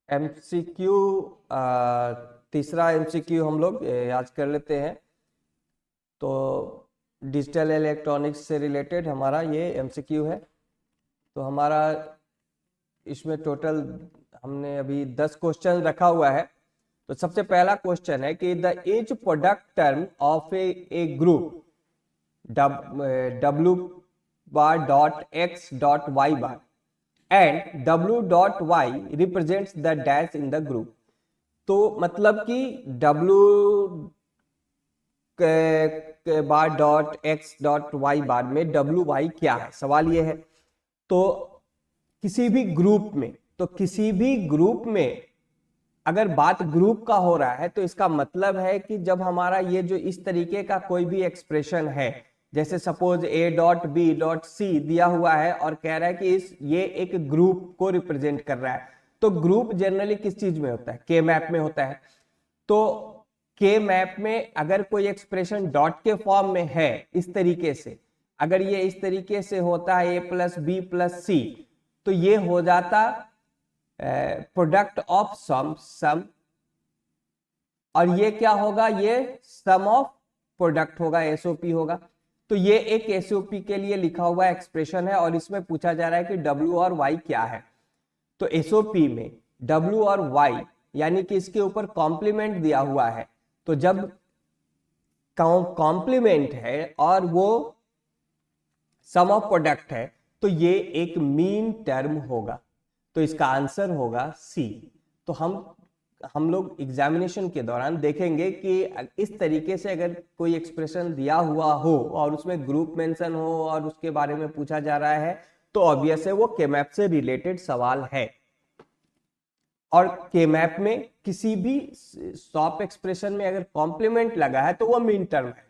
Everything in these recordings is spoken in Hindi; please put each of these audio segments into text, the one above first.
एमसीक्यू तीसरा एमसीक्यू हम लोग आज कर लेते हैं। तो डिजिटल इलेक्ट्रॉनिक्स से रिलेटेड हमारा ये एमसीक्यू है। तो हमारा इसमें टोटल हमने अभी 10 क्वेश्चन रखा हुआ है। तो सबसे पहला क्वेश्चन है कि the edge product term of a group W bar dot x dot y bar and W dot y represents the dash in the group। तो मतलब कि W bar dot X dot Y bar में डब्ल्यू वाई क्या है, सवाल ये है। तो किसी भी ग्रुप में अगर बात ग्रुप का हो रहा है तो इसका मतलब है कि जब हमारा ये जो इस तरीके का कोई भी एक्सप्रेशन है, जैसे suppose A dot B dot C दिया हुआ है और कह रहा है कि ये एक ग्रुप को रिप्रेजेंट कर रहा है। तो ग्रुप जनरली किस चीज में होता है? के मैप में होता है। तो के मैप में अगर कोई एक्सप्रेशन डॉट के फॉर्म में है इस तरीके से, अगर ये इस तरीके से होता है ए प्लस बी प्लस सी, तो ये हो जाता प्रोडक्ट ऑफ सम और ये क्या होगा? ये सम ऑफ प्रोडक्ट होगा, एसओपी होगा। तो ये एक एसओपी के लिए लिखा हुआ एक्सप्रेशन है और इसमें पूछा जा रहा है कि डब्ल्यू और वाई क्या है। तो एसओपी में डब्ल्यू और वाई यानी कि इसके ऊपर कॉम्प्लीमेंट दिया हुआ है। तो जब कॉम्प्लीमेंट है और वो सम ऑफ प्रोडक्ट है तो ये एक मीन टर्म होगा। तो इसका आंसर होगा सी। तो हम लोग एग्जामिनेशन के दौरान देखेंगे कि इस तरीके से अगर कोई एक्सप्रेशन दिया हुआ हो और उसमें ग्रुप मेंशन हो और उसके बारे में पूछा जा रहा है तो ऑब्वियस है वो के मैप से रिलेटेड सवाल है। और के मैप में किसी भी स्टॉप एक्सप्रेशन में अगर कॉम्प्लीमेंट लगा है तो वो मीन टर्म है।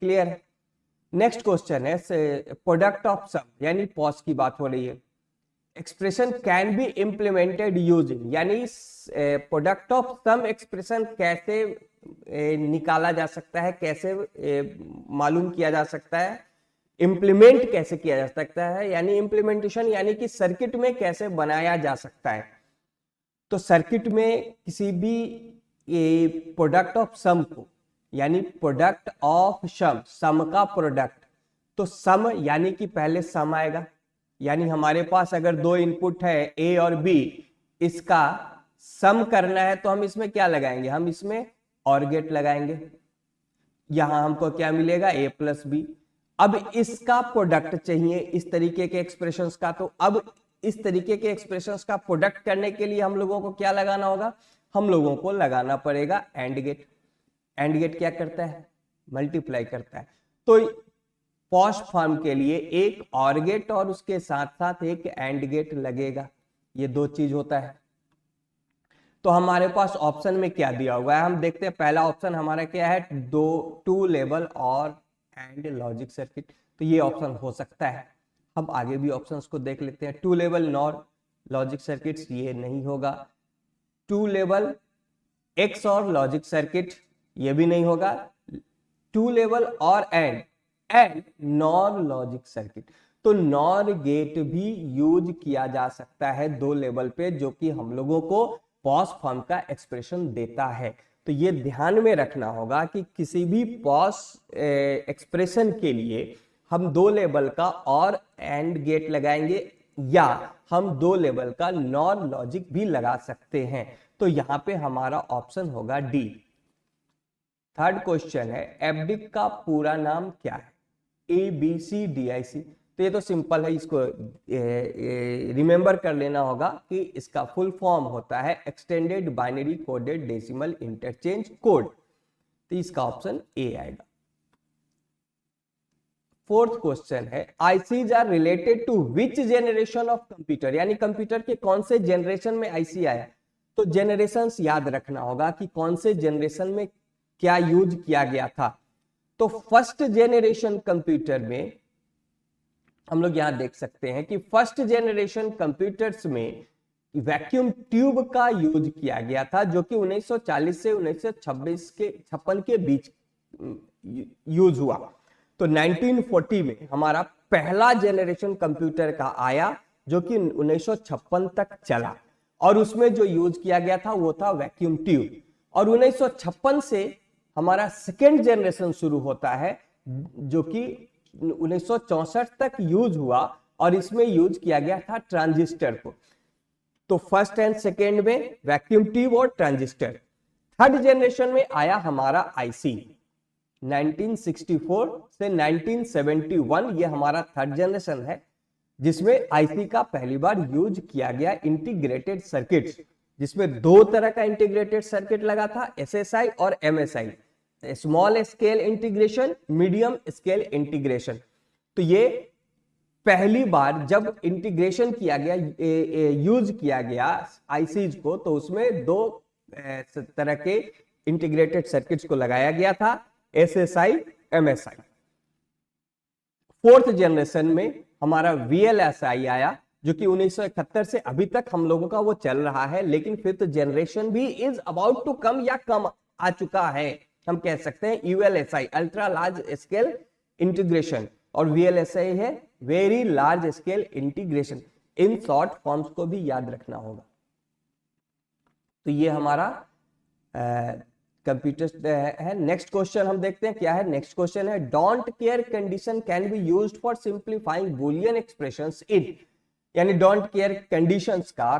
क्लियर है? नेक्स्ट क्वेश्चन है प्रोडक्ट ऑफ सम, यानी पॉज की बात हो रही है। Expression can be implemented using, यानी प्रोडक्ट ऑफ सम एक्सप्रेशन कैसे निकाला जा सकता है, कैसे मालूम किया जा सकता है, इम्प्लीमेंट कैसे किया जा सकता है, यानी इम्प्लीमेंटेशन यानी कि सर्किट में कैसे बनाया जा सकता है। तो सर्किट में किसी भी प्रोडक्ट ऑफ सम को, यानी प्रोडक्ट ऑफ सम का प्रोडक्ट, तो सम यानी कि पहले सम आएगा, यानी हमारे पास अगर दो इनपुट है ए और बी, इसका सम करना है तो हम इसमें क्या लगाएंगे? हम इसमें और गेट लगाएंगे। यहां हमको क्या मिलेगा? ए प्लस बी। अब इसका प्रोडक्ट चाहिए इस तरीके के एक्सप्रेशंस का। तो अब इस तरीके के एक्सप्रेशंस का प्रोडक्ट करने के लिए हम लोगों को क्या लगाना होगा? हम लोगों को लगाना पड़ेगा एंड गेट। एंड गेट क्या करता है? मल्टीप्लाई करता है। तो पॉज फॉर्म के लिए एक और गेट और उसके साथ साथ एक एंड गेट लगेगा। ये दो चीज होता है। तो हमारे पास ऑप्शन में क्या दिया हुआ है हम देखते हैं। पहला ऑप्शन हमारा क्या है? To level OR and logic circuit. तो ये ऑप्शन हो सकता है। हम आगे भी ऑप्शंस को देख लेते हैं। Two level NOR logic circuits, ये नहीं होगा। Two level X OR logic circuit, ये भी नहीं होगा। Two level OR AND NOR logic circuit. तो नॉर गेट भी यूज किया जा सकता है दो लेवल पे, जो कि हम लोगों को पॉज फॉर्म का एक्सप्रेशन देता है। तो ये ध्यान में रखना होगा कि किसी भी पॉज एक्सप्रेशन के लिए हम दो लेवल का और एंड गेट लगाएंगे या हम दो लेवल का नॉर लॉजिक भी लगा सकते हैं। तो यहां पे हमारा ऑप्शन होगा डी। थर्ड क्वेश्चन है एफडीक का पूरा नाम क्या है? ABCDIC। तो ये तो सिंपल है, इसको रिमेंबर कर लेना होगा कि इसका फुल फॉर्म होता है extended binary coded decimal interchange code. तो इसका ऑप्शन ए आएगा। फोर्थ क्वेश्चन है ICs are related to which generation of computer, यानी कंप्यूटर के कौन से जनरेशन में आईसी आया। तो जेनरेशंस याद रखना होगा कि कौन से जनरेशन में क्या यूज किया गया था। तो फर्स्ट जेनरेशन कंप्यूटर में हम लोग यहां देख सकते हैं कि फर्स्ट जेनरेशन कंप्यूटर्स में वैक्यूम ट्यूब का यूज किया गया था, जो कि 1940 से 1956 के बीच यूज हुआ। तो 1940 में हमारा पहला जेनरेशन कंप्यूटर का आया, जो कि 1956 तक चला। और उसमें जो यूज किया गया था वो था वैक्यूम ट्यूब। और 1956 से हमारा सेकेंड जनरेशन शुरू होता है जो कि 1964 तक यूज हुआ और इसमें यूज किया गया था ट्रांजिस्टर को। तो फर्स्ट एंड सेकेंड में वैक्यूम ट्यूब और ट्रांजिस्टर। थर्ड जनरेशन में आया हमारा आईसी 1964 से 1971, ये हमारा थर्ड जनरेशन है जिसमें आईसी का पहली बार यूज किया गया इंटीग्रेटेड सर्किट्स, जिसमें दो तरह का इंटीग्रेटेड सर्किट लगा था, एसएसआई और MSI, small scale integration, medium scale integration. तो ये पहली बार जब इंटीग्रेशन किया गया, यूज किया गया आईसीज को, तो उसमें दो तरह के इंटीग्रेटेड सर्किट्स को लगाया गया था, एसएसआई, एमएसआई। फोर्थ जनरेशन में हमारा वीएलएसआई आया जो कि 1971 से अभी तक हम लोगों का वो चल रहा है, लेकिन फिफ्थ जनरेशन भी इज अबाउट टू कम या कम आ चुका है। हम कह सकते हैं ULSI, ultra large scale integration, और वीएलएसआई है very large scale integration. In short forms को भी याद रखना होगा। तो ये हमारा कंप्यूटर है। नेक्स्ट क्वेश्चन हम देखते हैं क्या है। नेक्स्ट क्वेश्चन है don't care condition can be used for simplifying Boolean expressions in, यानी डोंट केयर कंडीशंस का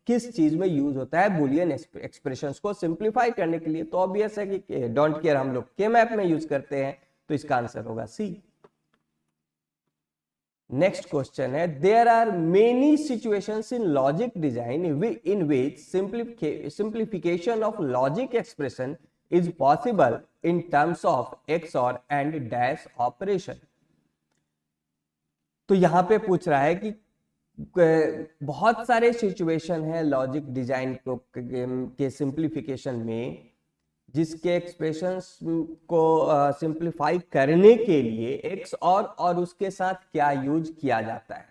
किस चीज में यूज होता है बूलियन एक्सप्रेशंस को सिंप्लीफाई करने के लिए। तो ऑब्वियस है कि डोंट केयर हम लोग के मैप में यूज करते हैं, तो इसका आंसर होगा सी। नेक्स्ट क्वेश्चन है there are many situations in logic design in which simplification of logic expression is possible in terms of XOR and dash operation. तो यहां पे पूछ रहा है कि बहुत सारे सिचुएशन है लॉजिक डिजाइन के सिंप्लीफिकेशन में जिसके एक्सप्रेशंस को सिंप्लीफाई करने के लिए XOR और उसके साथ क्या यूज किया जाता है।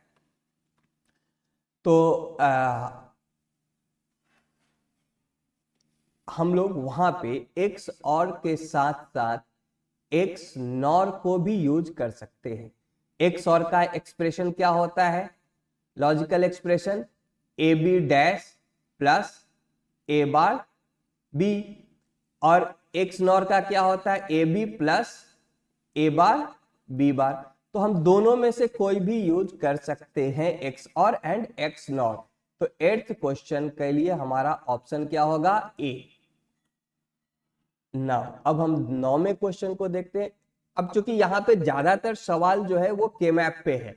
तो हम लोग वहां पे XOR के साथ साथ XNOR को भी यूज कर सकते हैं। XOR का एक्सप्रेशन क्या होता है, logical expression AB dash plus A bar B, और XNOR का क्या होता है AB plus A bar B बार। तो हम दोनों में से कोई भी यूज कर सकते हैं XOR एंड XNOR। तो 8th क्वेश्चन के लिए हमारा ऑप्शन क्या होगा, A। नाउ अब हम 9वें क्वेश्चन को देखते हैं। अब चूंकि यहाँ पे ज्यादातर सवाल जो है वो के मैप पे है,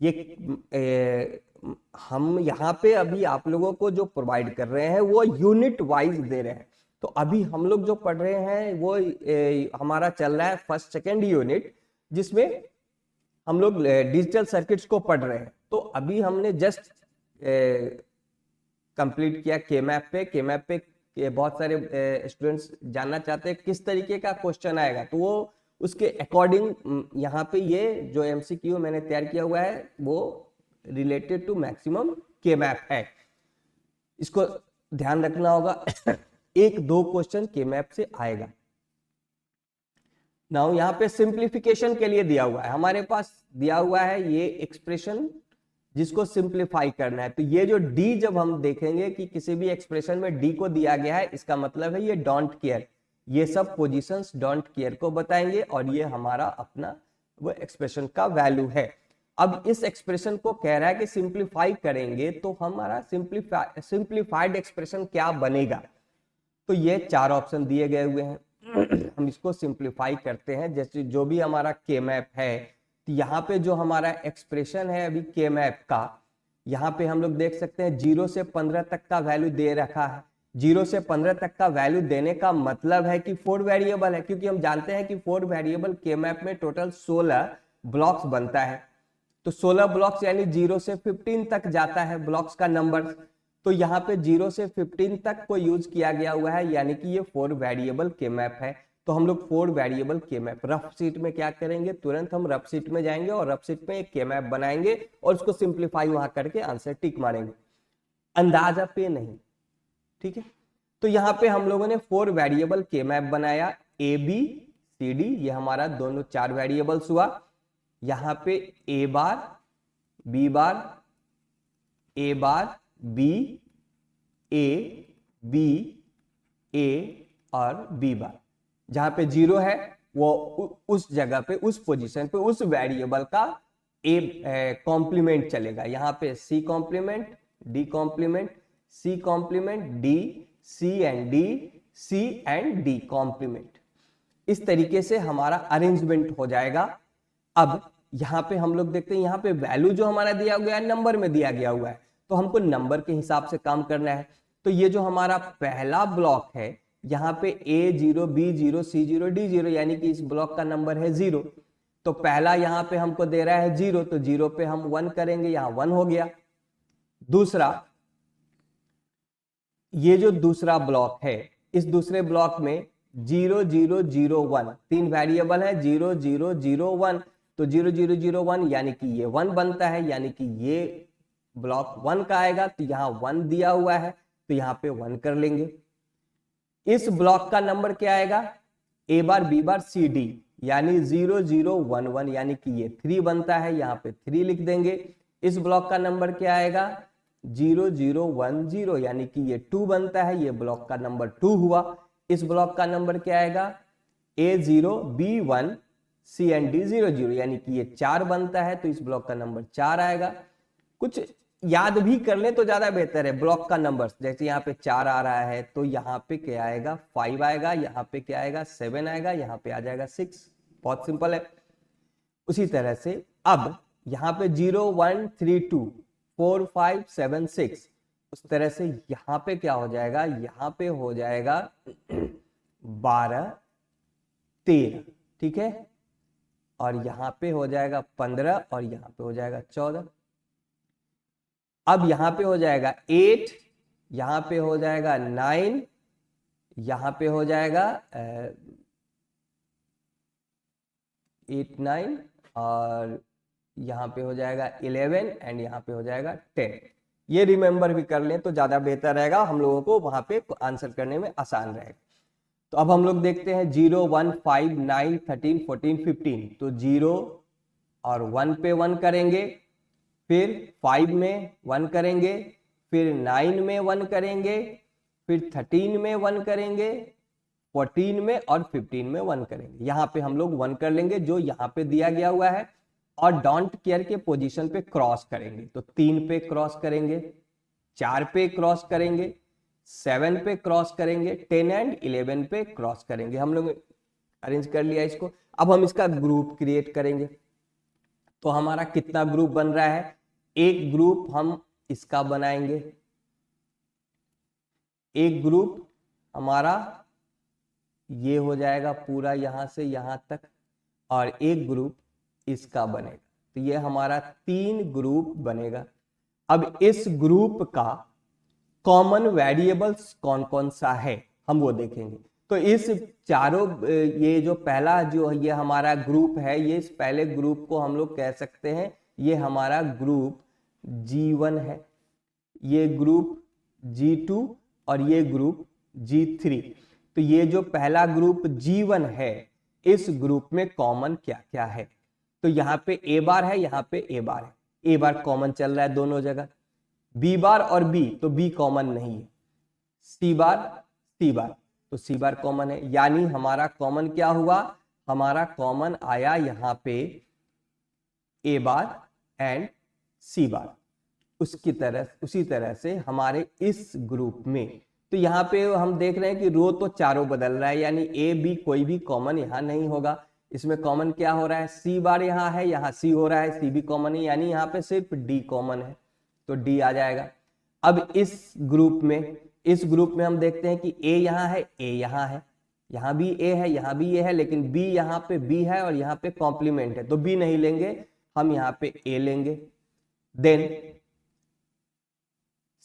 ये हम यहाँ पे अभी आप लोगों को जो प्रोवाइड कर रहे हैं वो यूनिट वाइज दे रहे हैं। तो अभी हम लोग जो पढ़ रहे हैं वो हमारा चल रहा है फर्स्ट सेकेंड यूनिट, जिसमें हम लोग डिजिटल सर्किट्स को पढ़ रहे हैं। तो अभी हमने जस्ट कंप्लीट किया के मैप पे। के मैप पे बहुत सारे स्टूडेंट्स जानना चाहते हैं किस तरीके का क्वेश्चन आएगा, तो वो उसके अकॉर्डिंग यहाँ पे ये जो MCQ मैंने तैयार किया हुआ है वो रिलेटेड टू मैक्सिमम के मैप है, इसको ध्यान रखना होगा। एक दो क्वेश्चन के मैप से आएगा। नाउ यहाँ पे सिंप्लीफिकेशन के लिए दिया हुआ है, हमारे पास दिया हुआ है ये एक्सप्रेशन जिसको सिंप्लीफाई करना है। तो ये जो D जब हम देखेंगे कि किसी भी एक्सप्रेशन में D को दिया गया है, इसका मतलब है ये डोंट केयर, ये सब पोजीशंस डोंट केयर को बताएंगे और ये हमारा अपना वो एक्सप्रेशन का वैल्यू है। अब इस एक्सप्रेशन को कह रहा है कि सिंप्लीफाई करेंगे तो हमारा सिंप्लीफाइड एक्सप्रेशन क्या बनेगा। तो ये 4 ऑप्शन दिए गए हुए हैं, हम इसको सिंप्लीफाई करते हैं। जैसे जो भी हमारा के मैप है, तो यहाँ पे जो हमारा एक्सप्रेशन है अभी के मैप का, यहाँ पे हम लोग देख सकते हैं 0 से 15 तक का वैल्यू दे रखा है। 0 से 15 तक का वैल्यू देने का मतलब है कि 4 वेरिएबल है, क्योंकि हम जानते हैं कि 4 वेरिएबल के मैप में टोटल 16 ब्लॉक्स बनता है। तो 16 ब्लॉक्स यानी 0 से 15 तक जाता है ब्लॉक्स का नंबर। तो यहाँ पे 0 से 15 तक को यूज किया गया हुआ है, यानी कि ये 4 वेरिएबल के मैप है। तो हम लोग 4 वेरिएबल के मैप रफ शीट में क्या करेंगे, तुरंत हम रफ शीट में जाएंगे और रफ शीट में एक के मैप बनाएंगे और उसको सिंप्लीफाई वहां करके आंसर टिक मारेंगे, अंदाजा पे नहीं, ठीक है। तो यहाँ पे हम लोगों ने 4 वेरिएबल के मैप बनाया, ABCD, ये हमारा दोनों 4 वेरिएबल्स हुआ। यहाँ पे A bar B bar A bar B A B A और बी बार। जहां पे 0 है वो उस जगह पे, उस पोजीशन पे, उस वेरिएबल का ए कॉम्प्लीमेंट चलेगा। यहाँ पे C complement, D complement, C complement, D, C and D, C and D complement. इस तरीके से हमारा अरेंजमेंट हो जाएगा। अब यहाँ पे हम लोग देखते हैं, यहाँ पे वैल्यू जो हमारा दिया गया है नंबर में दिया गया हुआ है, तो हमको नंबर के हिसाब से काम करना है। तो ये जो हमारा पहला ब्लॉक है, यहाँ पे A0, B0, C0, D0, यानी कि इस ब्लॉक का नंबर है 0। तो पहला यहाँ पे हमको दे रहा है 0, तो 0 पे हम 1 करेंगे, यहाँ 1 हो गया। दूसरा, ये जो दूसरा ब्लॉक है, इस दूसरे ब्लॉक में 0 0 0 1 तीन वेरिएबल है, 0 0 0 1। तो 0 0 0 1 यानी कि ये 1 बनता है, यानी कि ये ब्लॉक 1 का आएगा। तो यहाँ 1 दिया हुआ है, तो यहाँ पे 1 कर लेंगे। इस ब्लॉक का नंबर क्या आएगा, ए बार बी बार सी डी, यानी 0 0 1 1, यानी कि ये 3 बनता है, यहाँ पे 3 लिख देंगे। इस ब्लॉक का नंबर क्या आएगा, 0 0 1 0, यानी कि ये 2 बनता है, ये ब्लॉक का नंबर 2 हुआ। इस ब्लॉक का नंबर क्या आएगा, A0 B1 C and D 0 0, यानी कि ये 4 बनता है, तो इस ब्लॉक का नंबर 4 आएगा। कुछ याद भी कर ले तो ज्यादा बेहतर है ब्लॉक का नंबर। जैसे यहाँ पे 4 आ रहा है, तो यहाँ पे क्या आएगा, 5 आएगा, यहाँ पे क्या आएगा, 7 आएगा, यहाँ पे आ जाएगा 6। बहुत सिंपल है। उसी तरह से अब यहाँ पे 0 1 3 2 4 5 7 6, उस तरह से यहाँ पे क्या हो जाएगा, यहाँ पे हो जाएगा 12 13, ठीक है। और यहाँ पे हो जाएगा 15 और यहाँ पे हो जाएगा 14। अब यहाँ पे हो जाएगा 8, यहाँ पे हो जाएगा 9, यहाँ पे हो जाएगा 8 9, और यहाँ पे हो जाएगा 11 एंड यहाँ पे हो जाएगा 10। ये रिमेंबर भी कर लें तो ज्यादा बेहतर रहेगा, हम लोगों को वहां पे आंसर करने में आसान रहेगा। तो अब हम लोग देखते हैं 0 1 5 9 13 14 15। तो 0 और 1 पे 1 करेंगे, फिर 5 में 1 करेंगे, फिर 9 में 1 करेंगे, फिर 13 में 1 करेंगे, 14 में और 15 में 1 करेंगे। यहाँ पे हम लोग 1 कर लेंगे जो यहाँ पे दिया गया हुआ है, और डोंट केयर के पोजीशन पे क्रॉस करेंगे। तो 3 पे क्रॉस करेंगे, 4 पे क्रॉस करेंगे, 7 पे क्रॉस करेंगे, 10 एंड 11 पे क्रॉस करेंगे। हम लोग अरेंज कर लिया इसको। अब हम इसका ग्रुप क्रिएट करेंगे। तो हमारा कितना ग्रुप बन रहा है, एक ग्रुप हम इसका बनाएंगे, एक ग्रुप हमारा ये हो जाएगा पूरा यहां से यहां तक, और एक ग्रुप इसका बनेगा। तो ये हमारा 3 ग्रुप बनेगा। अब इस ग्रुप का कॉमन वेरिएबल्स कौन कौन सा है हम वो देखेंगे। तो इस चारों, ये जो पहला जो ये हमारा ग्रुप है, ये इस पहले ग्रुप को हम लोग कह सकते हैं ये हमारा ग्रुप G1 है, ये ग्रुप G2 और ये ग्रुप G3। तो ये जो पहला ग्रुप G1 है, इस ग्रुप में कॉमन क्या क्या है। तो यहाँ पे A बार है, यहाँ पे A बार है, A बार कॉमन चल रहा है दोनों जगह। B बार और B, तो B कॉमन नहीं है। C बार C बार, तो C बार कॉमन है, यानी हमारा कॉमन क्या हुआ, हमारा कॉमन आया यहाँ पे A बार एंड C बार। उसी तरह से हमारे इस ग्रुप में, तो यहाँ पे हम देख रहे हैं कि रो तो चारों बदल रहा है, यानी A B कोई भी कॉमन यहाँ नहीं होगा। इसमें कॉमन क्या हो रहा है, C बार यहाँ है, यहाँ C हो रहा है, C भी कॉमन है, यानी यहाँ पे सिर्फ D कॉमन है, तो D आ जाएगा। अब इस ग्रुप में हम देखते हैं कि A यहाँ है, A यहाँ है, यहाँ भी A है, यहाँ भी A है, लेकिन B यहाँ पे B है और यहाँ पे कॉम्प्लीमेंट है, तो B नहीं लेंगे, हम यहाँ पे A लेंगे। Then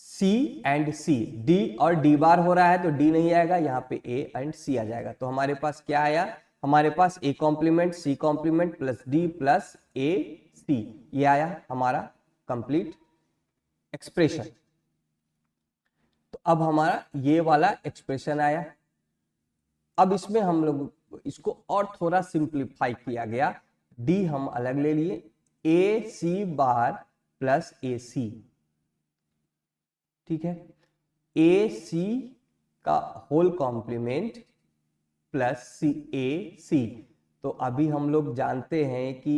C and C, D और D बार हो रहा है, तो D नहीं आएगा, यहाँ पे A एंड C आ जाएगा। तो हमारे पास क्या आया, हमारे पास A complement C complement plus D plus A C, ये आया हमारा कंप्लीट एक्सप्रेशन। तो अब हमारा ये वाला एक्सप्रेशन आया। अब इसमें हम लोग इसको और थोड़ा सिंप्लीफाई किया गया। D हम अलग ले लिए, AC बार प्लस AC, ठीक है। ए सी का whole complement plus C A C. तो अभी हम लोग जानते हैं कि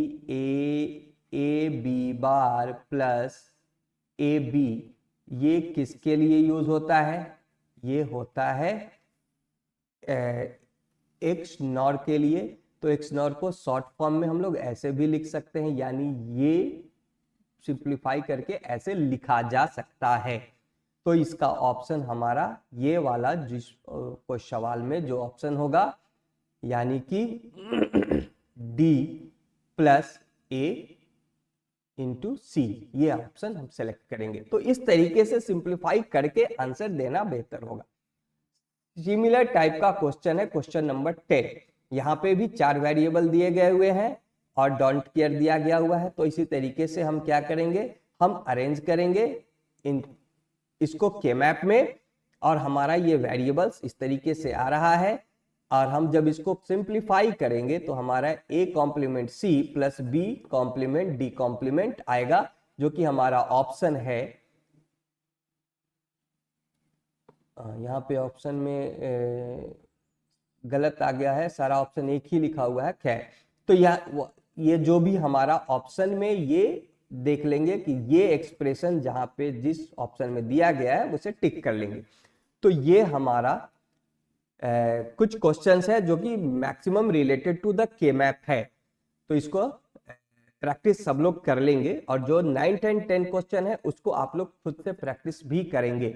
A B bar plus A B ये किसके लिए यूज होता है? ये होता है एक्स नॉर के लिए। तो एक्स नॉर को शॉर्ट फॉर्म में हम लोग ऐसे भी लिख सकते हैं, यानी ये सिंप्लीफाई करके ऐसे लिखा जा सकता है। तो इसका ऑप्शन हमारा ये वाला जिस को सवाल में जो ऑप्शन होगा, यानी कि डी प्लस ए इंटू सी, ये ऑप्शन हम सेलेक्ट करेंगे। तो इस तरीके से सिंप्लीफाई करके आंसर देना बेहतर होगा। सिमिलर टाइप का क्वेश्चन है क्वेश्चन नंबर 10। यहाँ पे भी 4 वेरिएबल दिए गए हुए हैं और डोंट केयर दिया गया हुआ है। तो इसी तरीके से हम क्या करेंगे, हम अरेंज करेंगे इसको के मैप में, और हमारा ये वेरिएबल्स इस तरीके से आ रहा है। और हम जब इसको सिंप्लीफाई करेंगे तो हमारा A complement C plus B complement D complement आएगा, जो कि हमारा ऑप्शन है। यहाँ पे ऑप्शन में गलत आ गया है, सारा ऑप्शन एक ही लिखा हुआ है। खैर, तो ये जो भी हमारा ऑप्शन में, ये देख लेंगे कि ये एक्सप्रेशन जहां पे जिस ऑप्शन में दिया गया है उसे टिक कर लेंगे। तो ये हमारा कुछ क्वेश्चंस है जो कि मैक्सिमम रिलेटेड टू द के मैप है। तो इसको प्रैक्टिस सब लोग कर लेंगे, और जो 9, 10, 10 क्वेश्चन है उसको आप लोग खुद से प्रैक्टिस भी करेंगे।